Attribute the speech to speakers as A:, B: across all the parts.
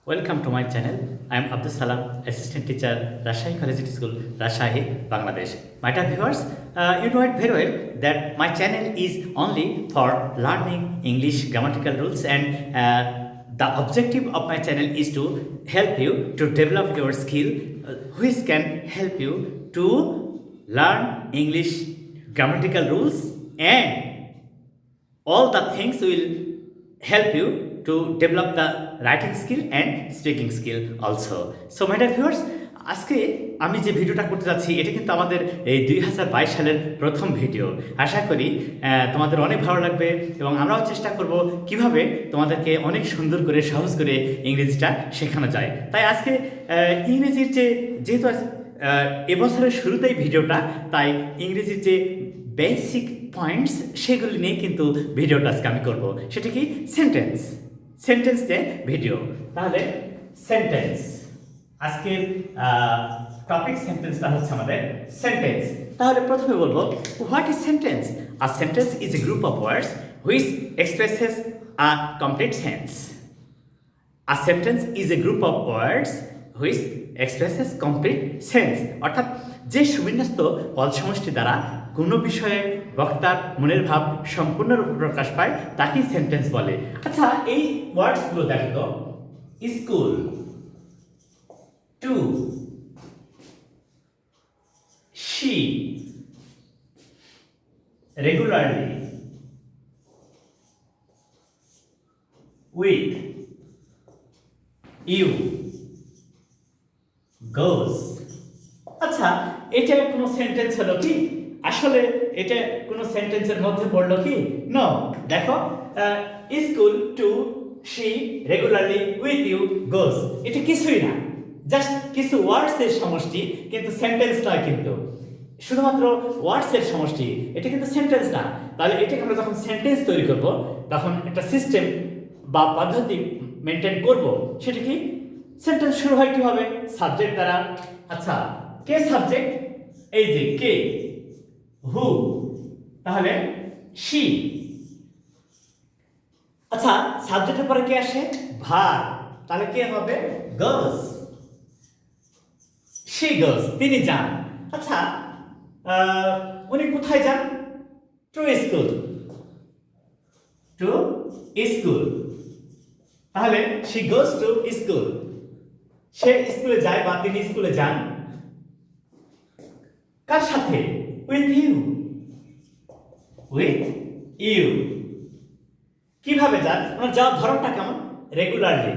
A: Welcome to my channel. I am Abdus Salam, Assistant Teacher, Rajshahi Collegiate School, Rajshahi, Bangladesh. My dear viewers, you know it very well that my channel is only for learning English grammatical rules, and the objective of my channel is to help you to develop your skill, which can help you to learn English grammatical rules, and all the things will help you to develop the writing skill and speaking skill also. So my dear viewers, আজকে আমি যে ভিডিওটা করতে যাচ্ছি এটা কিন্তু আমাদের এই 2022 সালের প্রথম ভিডিও। আশা করি তোমাদের অনেক ভালো লাগবে এবং আমরাও চেষ্টা করব কিভাবে তোমাদেরকে অনেক সুন্দর করে সহজ করে ইংরেজিটা শেখানো যায়। তাই আজকে ইংরেজির যেহেতু এবছরের শুরুতেই ভিডিওটা, তাই ইংরেজির যে বেসিক পয়েন্টস সেগুলি নিয়ে কিন্তু ভিডিওটা আজকে আমি করব। সেটা কি সেন্টেন্স যে ভিডিও। তাহলে সেন্টেন্স, আজকের টপিক সেন্টেন্সটা হচ্ছে আমাদের সেন্টেন্স। তাহলে প্রথমে বলবো what is sentence. A sentence is a group of words which expresses a complete sense. A sentence is a group of words which expresses complete sense, অর্থাৎ যে সুবিন্যস্ত পদ সমষ্টি দ্বারা কোনো বিষয়ে বক্তার মনের ভাব সম্পূর্ণরূপে প্রকাশ পায় তাকেই সেন্টেন্স বলে। আচ্ছা, এই ওয়ার্ডসগুলো দেখো তো, school, to, she, regularly, with, you, goes. আচ্ছা, এটা কোনো সেন্টেন্স হলো কি? আসলে এটা কোনো সেন্টেন্সের মধ্যে পড়লো কি? নো। দেখো, school, to, she, regularly, with you, goes, এটা কিছুই না, জাস্ট কিছু ওয়ার্ডসের সমষ্টি, কিন্তু সেন্টেন্স নয়। কিন্তু শুধুমাত্র ওয়ার্ডসের সমষ্টি, এটা কিন্তু সেন্টেন্স না। তাহলে এটাকে আমরা যখন সেন্টেন্স তৈরি করব তখন একটা সিস্টেম বা পদ্ধতি মেনটেন করব। সেটা কি? সেন্টেন্স শুরু হয় কিভাবে? সাবজেক্ট দ্বারা। আচ্ছা, কে সাবজেক্ট? এই যে কে, হু, তাহলে শি। আচ্ছা, সাবজেক্টের পরে কে আসে? ভার্ব, তাহলে কে হবে? গোজ। শি গোজ, তিনি যান। আচ্ছা, উনি কোথায় যান? টু স্কুল, টু স্কুল, তাহলে শি গোজ টু স্কুল, সে স্কুলে যায় বা তিনি স্কুলে যান। কার সাথে? With you, with you. কিভাবে যান? ওনার যাওয়ার ধরনটা কেমন? Regularly,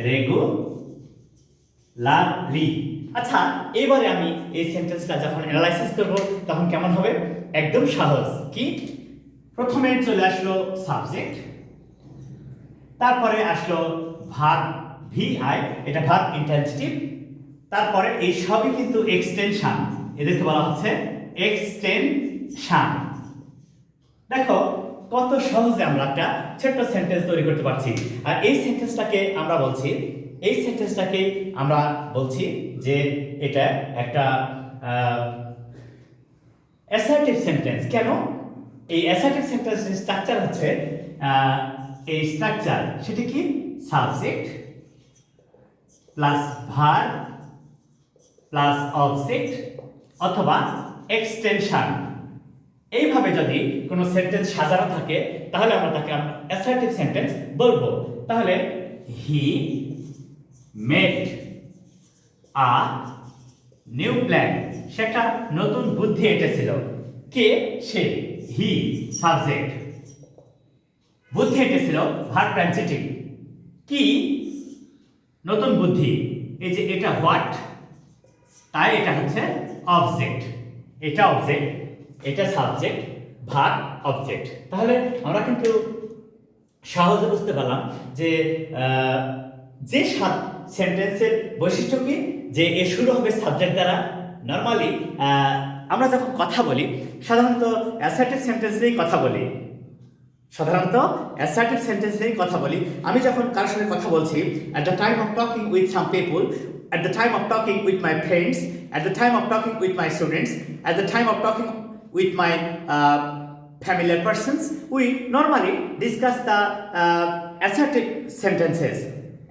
A: regularly. আচ্ছা, এবারে আমি এই সেন্টেন্সটা যখন অ্যানালাইসিস করব তখন কেমন হবে? একদম সহজ। কি? প্রথমে চলে আসলো সাবজেক্ট, তারপরে আসলো ভার্ব, ভিআই, এটা ভার্ব ইন্ট্রান্সিটিভ, তারপরে এই সবই কিন্তু এক্সটেনশন, এদেরকে বলা হচ্ছে এক্সটেনশন। দেখো কত সহজে আমরা একটা ছোট্ট সেন্টেন্স তৈরি করতে পারছি। আর এই সেন্টেন্সটাকে আমরা বলছি যে এটা একটা অ্যাসার্টিভ সেন্টেন্স। কেন? এই অ্যাসার্টিভ সেন্টেন্সের স্ট্রাকচার হচ্ছে এই স্ট্রাকচার, সেটা কি? Subject plus verb plus object অথবা এক্সটেনশন। এইভাবে যদি কোনো সেন্টেন্স সাজানো থাকে তাহলে আমরা তাকে অ্যাসার্টিভ সেন্টেন্স বলবো। তাহলে he made a new plan, সে একটা নতুন বুদ্ধি এঁটেছিল। কে? সে। হি সাবজেক্ট, বুদ্ধি এঁটেছিল ভার্ব ট্রান্সিটিভ। কি? নতুন বুদ্ধি। এই যে এটা হোয়াট, তাই এটা হচ্ছে অবজেক্ট, এটা অবজেক্ট, এটা সাবজেক্ট, ভার্ব, অবজেক্ট। তাহলে আমরা কিন্তু সহজে বুঝতে পারলাম যে সেন্টেন্সের বৈশিষ্ট্য কি? যে এ শুরু হবে সাবজেক্ট দ্বারা। নর্মালি আমরা যখন কথা বলি সাধারণত অ্যাসার্টিভ সেন্টেন্স নিয়েই কথা বলি। আমি যখন কারোর সাথে কথা বলছি, at the time of talking with some people, at the time of talking with my friends, at the time of talking with my students, at the time of talking with my familiar persons, we normally discuss the assertive sentences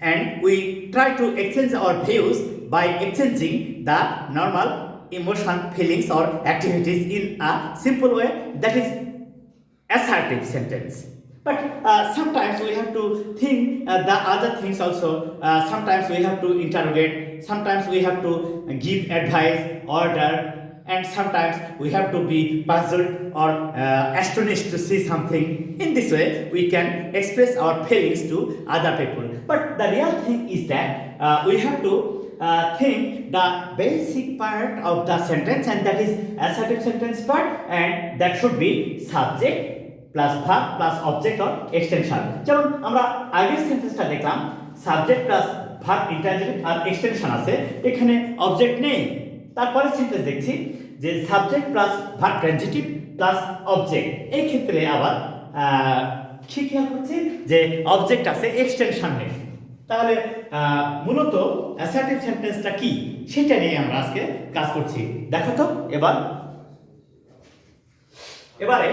A: and we try to exchange our views by exchanging the normal emotion, feelings or activities in a simple way, that is assertive sentence. But sometimes we have to think the other things also. Sometimes we have to interrogate, sometimes we have to give advice, order, and sometimes we have to be puzzled or astonished to see something. In this way we can express our feelings to other people. But the real thing is that we have to think the basic part of the sentence, and that is assertive sentence part, and that should be subject plus verb plus object or extension. যেমন আমরা আগের সেন্টেন্সটা দেখলাম subject plus verb ইন্টারজেক্টিভ আর extension আছে, এখানে object নেই। তারপরে sentence দেখছি যে subject plus verb transitive plus object, এই ক্ষেত্রে আবার কি খেয়াল করছি যে অবজেক্ট আছে, এক্সটেনশন নেই। তাহলে মূলত অ্যাসার্টিভ সেন্টেন্সটা কি সেটা নিয়ে আমরা আজকে কাজ করছি। দেখো তো এবারে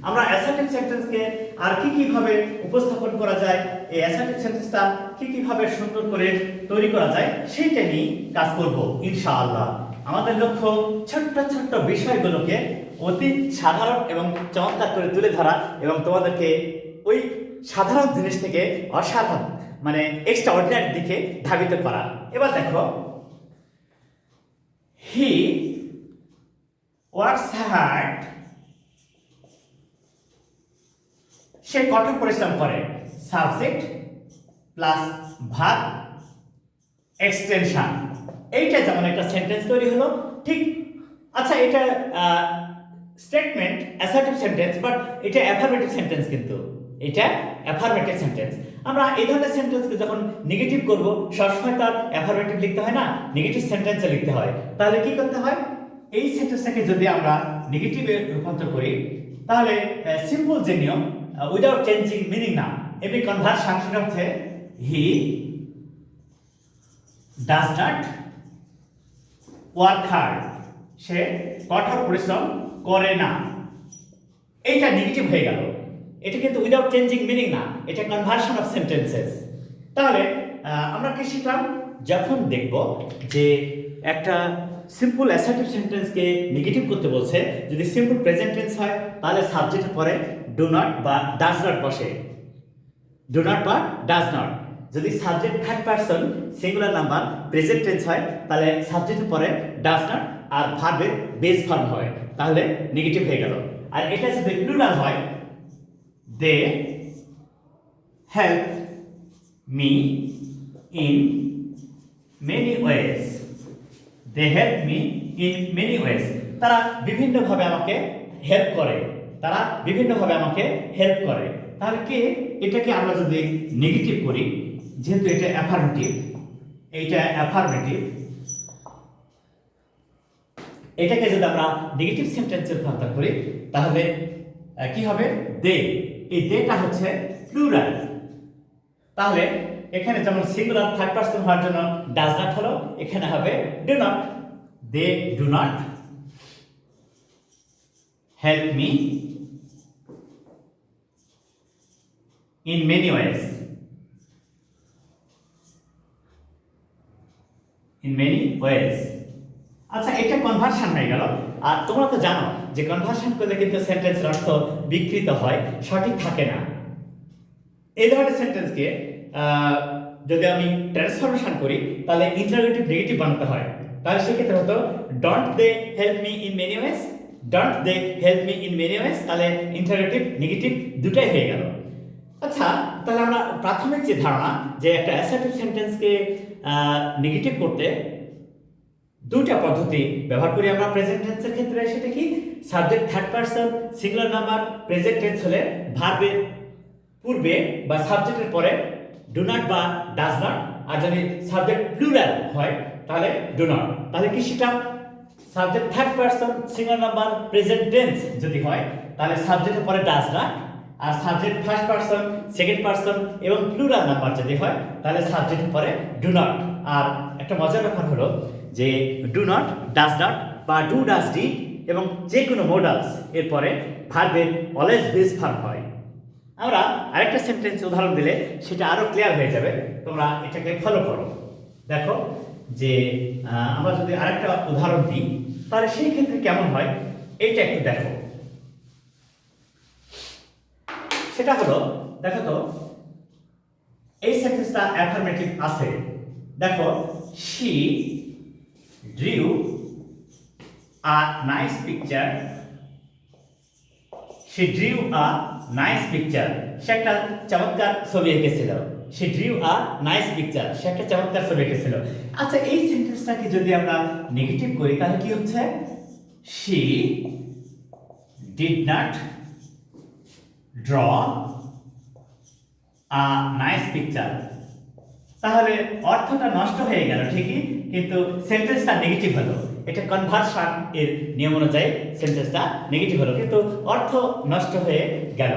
A: আমরা অ্যাসার্টিভ সেন্টেন্সকে আর কি ভাবে উপস্থাপন করা যায়, এই অ্যাসার্টিভ সেন্টেন্সটা কি ভাবে সুন্দর করে তৈরি করা যায় সেইটা নিয়ে কাজ করব ইনশাআল্লাহ। আমাদের লক্ষ্য ছোট্ট ছোট্ট বিষয়গুলোকে অতি সাধারণ এবং চমৎকার করে তুলে ধরা এবং তোমাদেরকে ওই সাধারণ জিনিস থেকে অসাধারণ মানে এক্সট্রা অর্ডিনারি দিকে ধাবিত করা। এবার দেখো, হি ওয়ার্কস হার্ড, সে কঠোর পরিশ্রম করে, সাবজেক্ট প্লাস ভার্ব এক্সটেনশন, এইটা যেমন একটা সেন্টেন্স তৈরি হলো। ঠিক আচ্ছা, এটা স্টেটমেন্ট অ্যাসার্টিভ সেন্টেন্স, বাট এটা অ্যাফার্মেটিভ সেন্টেন্স, কিন্তু এটা অ্যাফার্মেটিভ সেন্টেন্স। আমরা এই ধরনের সেন্টেন্সকে যখন নেগেটিভ করব সবসময় তার অ্যাফার্মেটিভ লিখতে হয় না, নেগেটিভ সেন্টেন্সে লিখতে হয়। তাহলে কি করতে হয়, এই সেন্টেন্সটাকে যদি আমরা নেগেটিভে রূপান্তর করি তাহলে সিম্পল যে নিয়ম উইদাউট চেঞ্জিং মিনিং না, এমনি কনভার্সন সেটা হচ্ছে he does not work hard, সে কঠোর পরিশ্রম করে না। এইটা নেগেটিভ হয়ে গেল, এটা কিন্তু উইদাউট চেঞ্জিং মিনিং না, এটা কনভার্সন অফ সেন্টেন্সেস। তাহলে আমরা কি শিখলাম, যখন দেখব যে একটা সিম্পল অ্যাসার্টিভ সেন্টেন্সকে নেগেটিভ করতে বলছে, যদি সিম্পল প্রেজেন্ট টেন্স হয় তাহলে সাবজেক্টের পরে ডু নট বা ডাজ নট বসে, ডু নট বা ডাজ নট। যদি subject third person singular number present tense হয় তাহলে সাবজেক্টের পরে ডাজ নট আর ভার্বের বেস ফর্ম হয়, তাহলে নেগেটিভ হয়ে গেল। আর এটা যদি প্লুরাল হয়, they help me in many ways, they help me in many ways, তারা বিভিন্নভাবে আমাকে হেল্প করে, তারা বিভিন্নভাবে আমাকে হেল্প করে। তাহলে কি এটাকে আমরা যদি নেগেটিভ করি, যেহেতু এটা অ্যাফার্মেটিভ, এইটা অ্যাফার্মেটিভ, এটাকে যদি আমরা নেগেটিভ সেন্টেন্সে রূপান্তর করি তাহলে কি হবে, দে, এই দেটা হচ্ছে প্লুরাল। তাহলে এখানে যেমন সিঙ্গুলার থার্ড পারসন হওয়ার জন্য ডাজ নট হলো, এখানে হবে do not, they do not help me in many ways, in many ways। আচ্ছা, এটা কনভার্সন হয়ে গেল। আর তোমরা তো জানো যে কনভার্সন করলে কিন্তু সেন্টেন্সের অর্থ বিকৃত হয়, সঠিক থাকে না। এই ধরনের সেন্টেন্সকে যদি আমি ট্রান্সফরমেশন করি তাহলে ইন্টারোগেটিভ নেগেটিভ বানাতে হয়। তাহলে সেক্ষেত্রে হতো don't they help me in many ways, don't they help me in many ways, তাহলে ইন্টারোগেটিভ নেগেটিভ দুটাই হয়ে গেল। আচ্ছা, তাহলে আমরা প্রাথমিক যে ধারণা যে একটা অ্যাসার্টিভ সেন্টেন্সকে নেগেটিভ করতে দুইটা পদ্ধতি ব্যবহার করি আমরা প্রেজেন্ট টেন্সের ক্ষেত্রে। সেটা কি, subject third person singular number present tense হলে ভার্বের পূর্বে বা সাবজেক্টের পরে ডু নট বা ডাজ নট, আর যদি সাবজেক্ট প্লুরাল হয় তাহলে ডু নট। তাহলে কি শিখলাম, subject third person singular number present tense যদি হয় তাহলে সাবজেক্টের পরে ডাজ নট, আর subject first person second person এবং প্লুরাল নাম্বার যদি হয় তাহলে সাবজেক্টের পরে ডু নট। আর একটা মজার ব্যাপার হলো যে ডু নট, ডাজ নট বা ডু ডাজ ডিড এবং যে কোনো মোডালস এরপরে ভার্বের অলওয়েজ বেস ফর্ম হয়। আমরা আরেকটা সেন্টেন্স উদাহরণ দিলে সেটা আরো ক্লিয়ার হয়ে যাবে, তোমরা এটাকে ফলো করো। দেখো যে আমরা যদি আরেকটা উদাহরণ দিই তাহলে সেই ক্ষেত্রে কেমন হয় এইটা একটু দেখো। সেটা হলো, দেখো তো এই সেন্টেন্সটা অ্যাফার্মেটিভ আছে। দেখো, she drew a nice picture. She drew a nice picture. সে একটা চমৎকার ছবি এঁকেছিল। She drew a nice picture. সে একটা চমৎকার ছবি এঁকেছিল। আচ্ছা, এই সেন্টেন্সটাকে যদি আমরা নেগেটিভ করি তাহলে কি হচ্ছে? She did not draw a nice picture. তাহলে অর্থটা নষ্ট হয়ে গেল ঠিকই, কিন্তু সেন্টেন্সটা নেগেটিভ হলো। এটা কনভার্সন এর নিয়ম অনুযায়ী সেন্টেন্সটা নেগেটিভ হলো, কিন্তু অর্থ নষ্ট হয়ে গেল।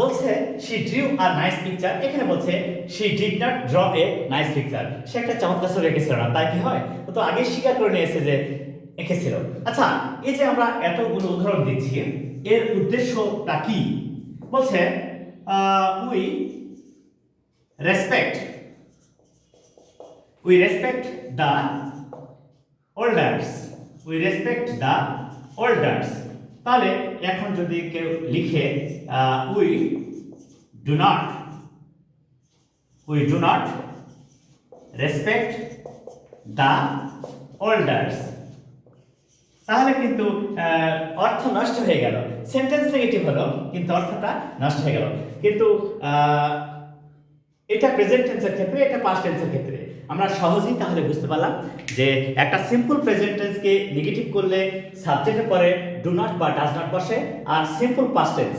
A: বলছে she drew a nice picture, এখানে বলছে she did not draw a nice picture. সে একটা চমৎকার ছবি এঁকেছিল না, তাই কি হয়? ও তো আগে স্বীকার করে নিয়েছে যে এঁকেছিল। আচ্ছা, এই যে আমরা এতগুলো উদাহরণ দিচ্ছি, এর উদ্দেশ্যটা কি? বলছে we respect the elders. We respect the elders. তাহলে এখন যদি কেউ লিখে we do not respect the elders, তাহলে কিন্তু অর্থ নষ্ট হয়ে গেল। সেন্টেন্স নেগেটিভ হলো কিন্তু অর্থটা নষ্ট হয়ে গেল। কিন্তু এটা প্রেজেন্ট টেন্সের ক্ষেত্রে, এটা পাস্ট টেন্সের ক্ষেত্রে আমরা সহজেই তাহলে বুঝতে পারলাম যে একটা সিম্পল প্রেজেন্ট টেন্সকে নেগেটিভ করলে সাবজেক্টের পরে ডু নট বা ডাজ নট বসে, আর সিম্পল পাস্ট টেন্স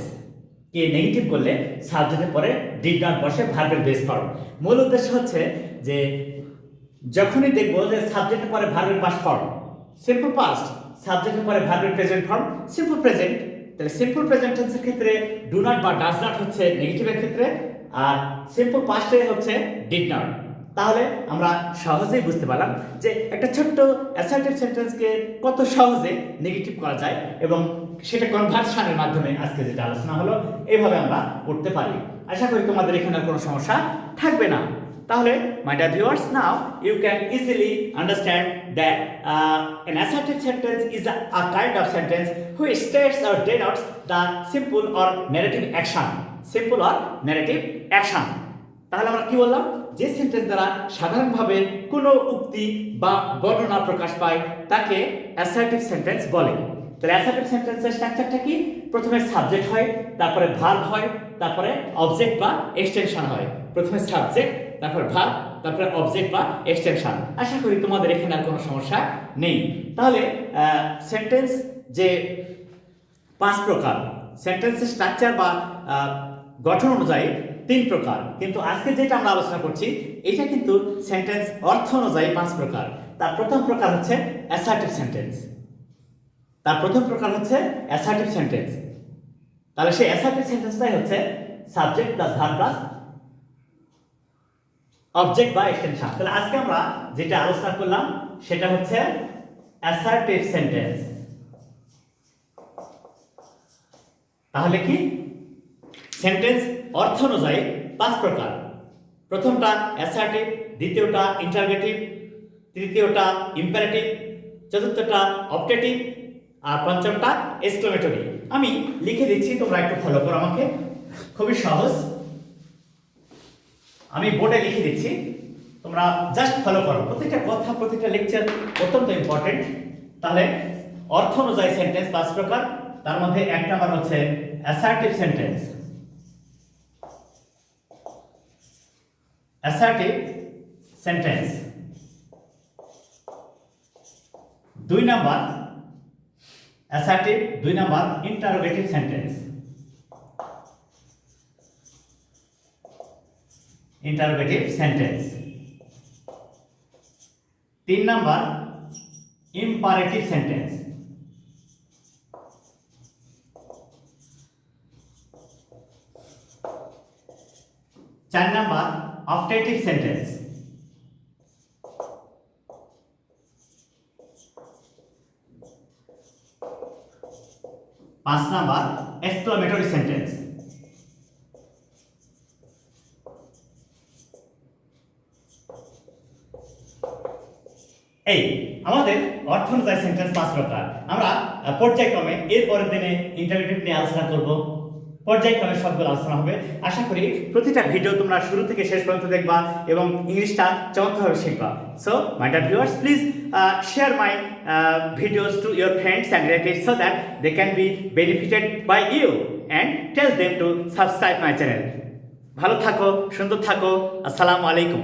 A: কে নেগেটিভ করলে সাবজেক্টের পরে ডিড নট বসে, ভার্বের বেস ফর্ম। মূল উদ্দেশ্য হচ্ছে যে যখনই দেখবো যে সাবজেক্টের পরে ভার্বের পাস্ট ফর্ম সিম্পল পাস্ট, সাবজেক্টের পরে ভার্বের প্রেজেন্ট ফর্ম সিম্পল প্রেজেন্ট, তাহলে সিম্পল প্রেজেন্ট টেন্সের ক্ষেত্রে ডু নট বা ডাজ নট হচ্ছে নেগেটিভের ক্ষেত্রে, আর সিম্পল পাস্টে হচ্ছে ডিড নট। তাহলে আমরা সহজেই বুঝতে পারলাম যে একটা ছোট্ট অ্যাসার্টিভ সেন্টেন্সকে কত সহজে নেগেটিভ করা যায়, এবং সেটা কনভার্সনের মাধ্যমে আজকে যেটা আলোচনা হলো এইভাবে আমরা করতে পারি। আশা করি তোমাদের এখানে কোনো সমস্যা থাকবে না। তাহলে my dear viewers, now you can easily understand that an assertive sentence is a kind of sentence which states or denotes the simple or narrative action. Simple or narrative action. তাহলে আমরা কি বললাম? যে সেন্টেন্স দ্বারা সাধারণভাবে কোনো উক্তি বা বর্ণনা প্রকাশ পায় তাকে অ্যাসার্টিভ সেন্টেন্স বলে। তাহলে অ্যাসার্টিভ সেন্টেন্সের স্ট্রাকচারটা কি? প্রথমে সাবজেক্ট হয়, তারপরে ভার্ব হয়, তারপরে অবজেক্ট বা এক্সটেনশন হয়। প্রথমে সাবজেক্ট, তারপর ভার্ব, তারপরে অবজেক্ট বা এক্সটেনশন। আশা করি তোমাদের এখানে আর কোনো সমস্যা নেই। তাহলে সেন্টেন্স যে 5 প্রকার, সেন্টেন্সের স্ট্রাকচার বা গঠন অনুযায়ী 3 প্রকার, কিন্তু আজকে যেটা আমরা আলোচনা করছি এটা কিন্তু সেন্টেন্স অর্থ অনুযায়ী 5 প্রকার। তার প্রথম প্রকার হচ্ছে অ্যাসার্টিভ সেন্টেন্স। তাহলে সেই অ্যাসার্টিভ সেন্টেন্সটাই হচ্ছে subject plus verb plus object বা এক্সটেনশন। তাহলে আজকে আমরা যেটা আলোচনা করলাম সেটা হচ্ছে অ্যাসার্টিভ সেন্টেন্স। তাহলে কি? সেন্টেন্স অর্থ অনুযায়ী 5 প্রকার। প্রথমটা অ্যাসার্টিভ, দ্বিতীয়টা ইন্টারোগেটিভ, তৃতীয়টা ইম্পারেটিভ, চতুর্থটা অবজেক্টিভ, আর পঞ্চমটা এক্সক্লেমেটরি। আমি লিখে দিচ্ছি, তোমরা একটু ফলো করো আমাকে, খুবই সহজ। আমি বোর্ডে লিখে দিচ্ছি, তোমরা জাস্ট ফলো করো। প্রত্যেকটা কথা, প্রত্যেকটা লেকচার অত্যন্ত ইম্পর্টেন্ট। তাহলে অর্থ অনুযায়ী সেন্টেন্স 5 প্রকার, তার মধ্যে 1 নাম্বার হচ্ছে assertive sentence. Assertive sentence. 2 number assertive, 2 number interrogative sentence. Interrogative sentence. 3 number imperative sentence. 4 number objective sentence. 5 5 number exclamatory sentence. এই আমাদের অর্থ অনুযায়ী সেন্টেন্স 5 প্রকার। আমরা পর্যায়ক্রমে এর পরের দিনে ইন্টারগ্রেটিভ নিয়ে আলোচনা করব। পর্যায়ক্রমে সবগুলো আলোচনা হবে। আশা করি প্রতিটা ভিডিও তোমরা শুরু থেকে শেষ পর্যন্ত দেখবা এবং ইংলিশটা চমৎকারভাবে শিখবা। So my dear viewers, please share my videos to your friends and relatives so that they can be benefited by you and tell them to subscribe my channel. ভালো থাকো, সুন্দর থাকো। আসসালামু আলাইকুম।